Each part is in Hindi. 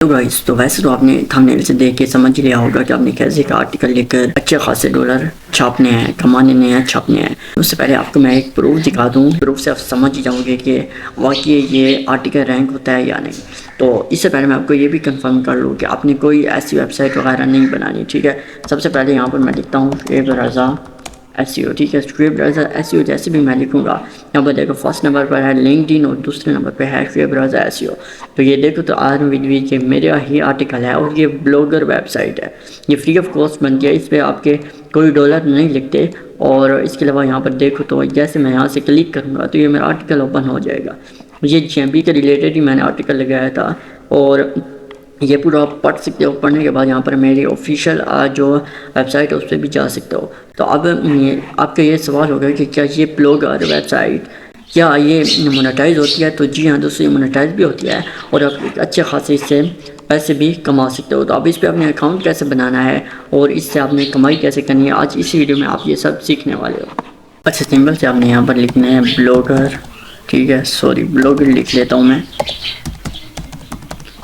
तो गाइस, तो वैसे तो आपने थंबनेल से देख के समझ लिया होगा कि आपने कैसे का आर्टिकल लिखकर अच्छे खासे डॉलर छापने हैं, कमाने हैं, छापने हैं। उससे पहले आपको मैं एक प्रूफ दिखा दूं। प्रूफ से आप समझ जाओगे कि वाकई ये आर्टिकल रैंक होता है या नहीं। तो इससे पहले मैं आपको ये भी कंफर्म कर लूँ कि आपने कोई ऐसी वेबसाइट वगैरह नहीं बनानी, ठीक है। सबसे पहले यहाँ पर मैं लिखता हूँ शुएब रज़ा SEO, ठीक है। शुएब रज़ा SEO जैसे भी मैं लिखूँगा, यहाँ पर देखो फर्स्ट नंबर पर है लिंक्डइन और दूसरे नंबर पर है शुएब रज़ा SEO। तो ये देखो तो आज विद के मेरा ही आर्टिकल है और ये ब्लॉगर वेबसाइट है। ये फ्री ऑफ कॉस्ट बनती है, इस पर आपके कोई डॉलर नहीं लिखते। और इसके अलावा यहाँ पर देखो तो जैसे मैं यहाँ से क्लिक करूँगा तो ये मेरा आर्टिकल ओपन हो जाएगा। ये GMB के रिलेटेड ही मैंने आर्टिकल लगाया था और ये पूरा आप पढ़ सकते हो। पढ़ने के बाद यहाँ पर मेरी ऑफिशियल जो वेबसाइट है उस पर भी जा सकते हो। तो अब आपका ये सवाल होगा कि क्या ये ब्लॉगर वेबसाइट क्या ये मोनेटाइज होती है? तो जी हाँ दोस्तों, ये मोनेटाइज भी होती है और आप अच्छे खासे इससे पैसे भी कमा सकते हो। तो अब इस पर अपने अकाउंट कैसे बनाना है और इससे आपने कमाई कैसे करनी है, आज इसी वीडियो में आप ये सब सीखने वाले हो। अच्छा, सिंपल से आपने यहाँ पर लिखना है ब्लॉगर, ठीक है। सॉरी, ब्लॉगर लिख लेता हूँ मैं।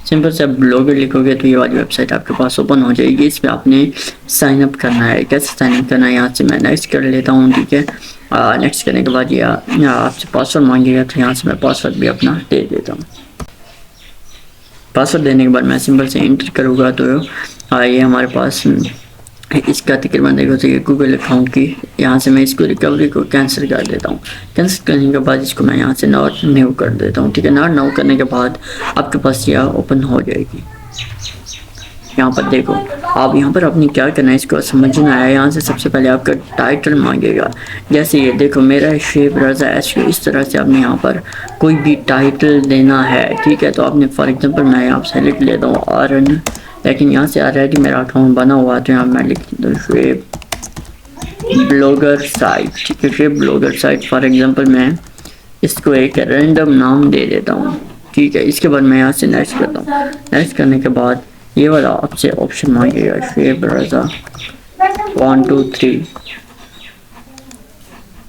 सिंपल से आप ब्लॉगर लिखोगे तो ये वाली वेबसाइट आपके पास ओपन हो जाएगी। इस पर आपने साइन अप करना है। कैसे साइन अप करना है, यहाँ से मैं नेक्स्ट कर लेता हूँ, ठीक है। नेक्स्ट करने के बाद ये आपसे पासवर्ड मांगेगा, तो यहाँ से मैं पासवर्ड भी अपना दे देता हूँ। पासवर्ड देने के बाद मैं सिंपल से एंटर करूँगा तो ये हमारे पास इसका तकरीबन देखो तो ये गूगल अकाउंट की, यहाँ से मैं इसको रिकवरी को कैंसिल कर देता हूँ। कैंसिल करने के बाद इसको मैं यहाँ से नॉट न्यू कर देता हूँ, ठीक है। नॉट न्यू करने के बाद आपके पास यह ओपन हो जाएगी। यहाँ पर देखो, आप यहाँ पर अपनी क्या करना है इसको समझना है। यहाँ से सबसे पहले आपका टाइटल मांगेगा। जैसे ये देखो मेरा है शुएब रज़ा SEO, इस तरह से आपने यहाँ पर कोई भी टाइटल देना है, ठीक है। तो आपने फॉर एग्जांपल मैं यहाँ सेलेक्ट लेता हूँ RN, लेकिन यहाँ से ऑलरेडी मेरा अकाउंट बना हुआ है तो यहाँ मैं लिख देता हूँ शुएब ब्लॉगर साइट, ठीक है। Shoaib blogger site for example मैं इसको एक रैंडम नाम दे देता हूँ, ठीक है। इसके बाद मैं यहाँ से नेक्स्ट करता हूँ। नेक्स्ट करने के बाद ये वाला आपसे ऑप्शन मांगेगा शुएब रज़ा 1 2 3,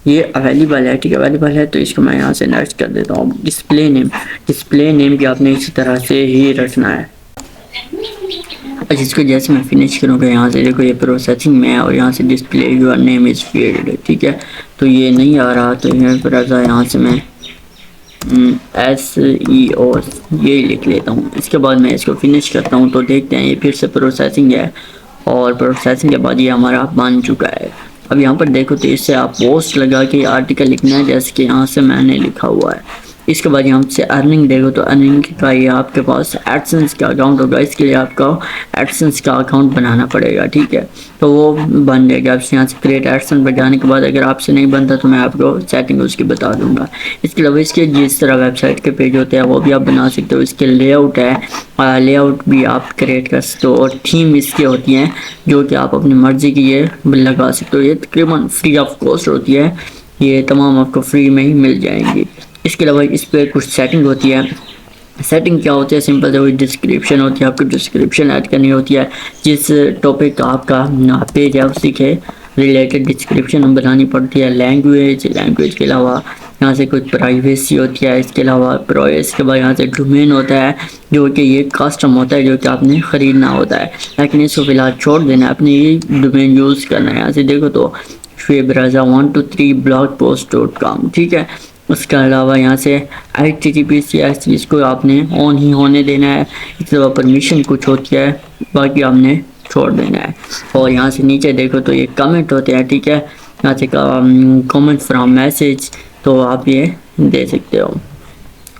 ये अवेलेबल है, ठीक है। अवेलेबल है तो इसको मैं यहाँ से नेक्स्ट कर देता हूँ। डिस्प्ले नेम भी आपने इसी तरह से ही रखना है। जिसको जैसे मैं फिनिश करूँगा, यहाँ से देखो ये प्रोसेसिंग में है और यहाँ से display your name is field, ठीक है। तो ये नहीं आ रहा तो यहाँ से मैं SEO ये लिख लेता हूँ। इसके बाद मैं इसको फिनिश करता हूँ तो देखते हैं ये फिर से प्रोसेसिंग है और प्रोसेसिंग के बाद ये हमारा बन चुका है। अब यहाँ पर देखो तो इससे आप पोस्ट लगा के आर्टिकल लिखना है, जैसे कि यहाँ से मैंने लिखा हुआ है। इसके बाद यहाँ से अर्निंग देखो तो अर्निंग का ये आपके पास एडसेंस का अकाउंट होगा। इसके लिए आपका एडसेंस का अकाउंट बनाना पड़ेगा, ठीक है। तो वो बन जाएगा। आपसे यहाँ से क्रिएट एडसेंस बनाने के बाद अगर आपसे नहीं बनता तो मैं आपको सेटिंग उसकी बता दूंगा। इसके अलावा इसके जिस तरह वेबसाइट के पेज होते हैं वो भी आप बना सकते हो। इसके लेआउट है, लेआउट भी आप क्रिएट कर सकते हो और थीम इसकी होती हैं जो कि आप अपनी मर्ज़ी की ये लगा सकते हो। ये तकरीबन फ्री ऑफ कॉस्ट होती है, ये तमाम आपको फ्री में ही मिल जाएंगी। इसके अलावा इस पर कुछ सेटिंग होती है। सेटिंग क्या होती है, सिंपल से वही डिस्क्रिप्शन होती है। आपको डिस्क्रिप्शन ऐड करनी होती है, जिस टॉपिक का आपका पेज है उसी के रिलेटेड डिस्क्रिप्शन बनानी पड़ती है। लैंग्वेज के अलावा यहाँ से कुछ प्राइवेसी होती है। इसके अलावा इसके बाद यहाँ से डोमेन होता है जो कि ये कस्टम होता है, जो कि आपने ख़रीदना होता है, लेकिन इसको फिलहाल छोड़ देना है, अपने ये डोमेन यूज़ करना है। यहाँ से देखो तो शुएब रज़ा 1 2 3 blogpost.com, ठीक है। उसके अलावा यहाँ से HTTPS इसको आपने ऑन ही होने देना है। इसके अलावा परमिशन कुछ होती है, बाकी आपने छोड़ देना है। और यहाँ से नीचे देखो तो ये कमेंट होते हैं, ठीक है। यहाँ से कमेंट फ्रॉम मैसेज तो आप ये दे सकते हो।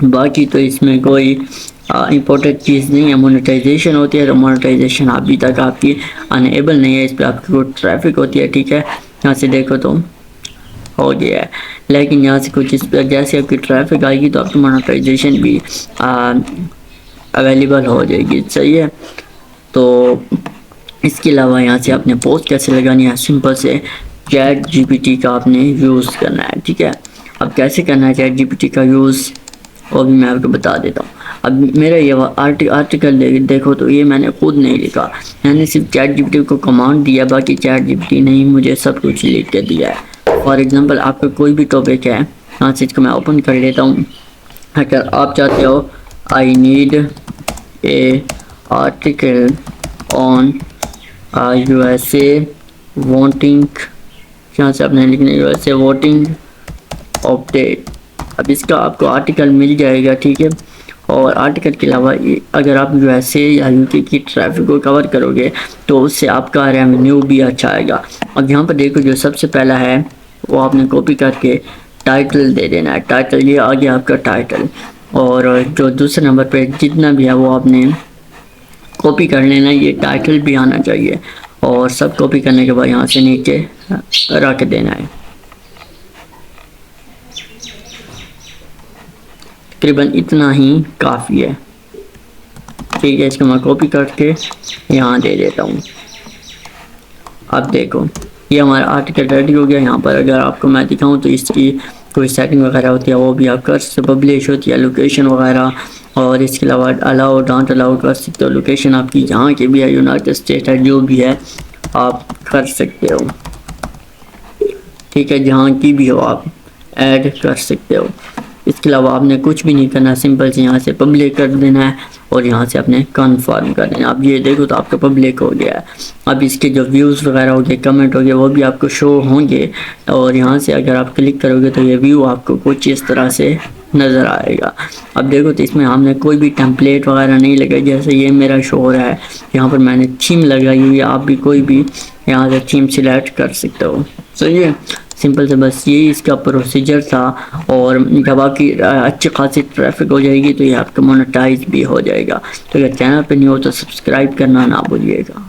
बाकी तो इसमें कोई इम्पोर्टेंट चीज़ नहीं है। मोनेटाइजेशन होती है तो मोनेटाइजेशन अभी तक आपकी अनेबल नहीं है, इस पर आपकी कोई ट्रैफिक होती है, ठीक है। यहाँ से देखो तो हो गया है, लेकिन यहाँ से कुछ इस पर जैसे आपकी ट्रैफिक आएगी तो आपकी मोनेटाइजेशन भी अवेलेबल हो जाएगी, सही है। तो इसके अलावा यहाँ से आपने पोस्ट कैसे लगानी है, सिंपल से ChatGPT का आपने यूज़ करना है, ठीक है। अब कैसे करना है ChatGPT का यूज़ वो भी मैं आपको बता देता हूँ। अब मेरा ये आर्टिकल देखो तो ये मैंने खुद नहीं लिखा, मैंने सिर्फ ChatGPT को कमांड दिया, बाकी ChatGPT ने ही मुझे सब कुछ लिख के दिया है। फॉर एग्जांपल आपका कोई भी टॉपिक है, यहाँ से इसको मैं ओपन कर लेता हूँ। अगर आप चाहते हो I need a article on USA voting, यहाँ से आपने लिखना है यूएसए वोटिंग अपडेट। अब इसका आपको आर्टिकल मिल जाएगा, ठीक है। और आर्टिकल के अलावा अगर आप यूएसए या यूके की ट्रैफिक को कवर करोगे तो उससे आपका रेवेन्यू भी अच्छा आएगा। अब यहाँ पर देखो जो सबसे पहला है वो आपने कॉपी करके टाइटल दे देना है। टाइटल ये आ गया आपका टाइटल, और जो दूसरे नंबर पे जितना भी है वो आपने कॉपी कर लेना, ये टाइटल भी आना चाहिए। और सब कॉपी करने के बाद यहाँ से नीचे रख देना है। तकरीबन इतना ही काफ़ी है, ठीक है। इसको मैं कॉपी करके यहाँ दे देता हूँ। अब देखो ये हमारा आर्टिकल रेडी हो गया। यहाँ पर अगर आपको मैं दिखाऊँ तो इसकी कोई सेटिंग वगैरह होती है वो भी आप कर सकते, पब्लिश होती है, लोकेशन वगैरह, और इसके अलावा अलाउ डोंट अलाउ कर सकते हो। लोकेशन आपकी जहाँ की भी है, यूनाइटेड स्टेट है, जो भी है आप कर सकते हो, ठीक है। जहाँ की भी हो आप ऐड कर सकते हो। इसके अलावा आपने कुछ भी नहीं करना, सिंपल से यहाँ से पब्लिक कर देना है और यहाँ से आपने कन्फर्म कर देना। अब ये देखो तो आपका पब्लिक हो गया है। अब इसके जो व्यूज़ वगैरह हो गए, कमेंट हो गए, वो भी आपको शो होंगे। और यहाँ से अगर आप क्लिक करोगे तो ये व्यू आपको कुछ इस तरह से नज़र आएगा। अब देखो तो इसमें हमने कोई भी टेम्पलेट वगैरह नहीं लगाई, जैसे ये मेरा शो हो रहा है। यहाँ पर मैंने थीम लगाई हुई है, आप भी कोई भी यहाँ से थीम सिलेक्ट कर सकते हो। सही है, सिंपल से बस यही इसका प्रोसीजर था। और जब आपकी अच्छी खासी ट्रैफिक हो जाएगी तो ये आपका मोनेटाइज भी हो जाएगा। तो अगर चैनल पे नहीं हो तो सब्सक्राइब करना ना भूलिएगा।